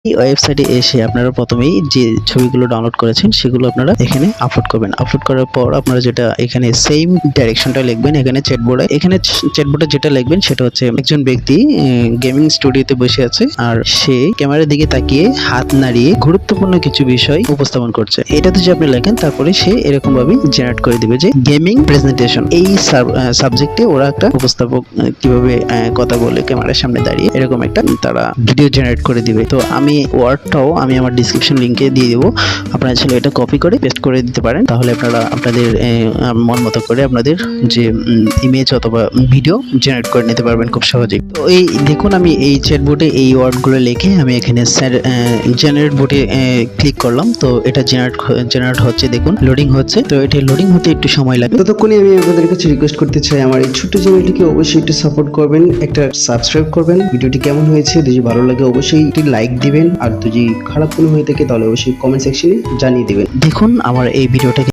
এই ওয়েবসাইটে এসে আপনারা প্রথমেই যে ছবিগুলো ডাউনলোড করেছেন সেগুলো আপনারা এখানে আপলোড করবেন। আপলোড করার পর আপনারা যেটা এখানে সেম ডাইরেকশনটা লিখবেন এখানে চ্যাটবোর্ডে যেটা লিখবেন সেটা হচ্ছে একজন ব্যক্তি গেমিং স্টুডিওতে বসে আছে আর সে ক্যামেরার দিকে তাকিয়ে হাত নাড়িয়ে গুরুত্বপূর্ণ কিছু বিষয় উপস্থাপন করছে। এটাতে যে আপনি লেখেন তারপরে সে এরকম ভাবে জেনারেট করে দিবে যে গেমিং প্রেজেন্টেশন। এই সাবজেক্টে ওরা একটা উপস্থাপক কিভাবে কথা বলে ক্যামেরার সামনে দাঁড়িয়ে এরকম একটা তারা ভিডিও জেনারেট করে দিবে। তো আমি ওয়ার্ডটাও আমি আমার ডিসক্রিপশন লিংকে দিয়ে দেবো, আপনারা চাইলে এটা কপি করে পেস্ট করে দিতে পারেন। তাহলে আপনারা আপনাদের মন মতো করে আপনাদের যে ইমেজ অথবা ভিডিও জেনারেট করে নিতে পারবেন খুব সহজেই। তো এই দেখুন আমি এই চ্যাটবোর্ডে এই ওয়ার্ডগুলো লিখে আমি এখানে জেনারেট বোর্ডে ক্লিক করলাম। তো এটা জেনারেট হচ্ছে, দেখুন লোডিং হচ্ছে। তো এটা লোডিং হতে একটু সময় লাগে। ততক্ষণে আমি আপনাদের কাছে রিকোয়েস্ট করতে চাই আমার এই ছোট্ট চ্যানেলটিকে অবশ্যই একটু সাপোর্ট করবেন, একটা সাবস্ক্রাইব করবেন। ভিডিওটি কেমন হয়েছে যদি ভালো লাগে অবশ্যই একটি লাইক দিবেন, আর যদি খারাপ কোনো হয়ে থাকে তাহলে অবশ্যই কমেন্ট সেকশনে জানিয়ে দিবেন। দেখুন আমার এই ভিডিওটা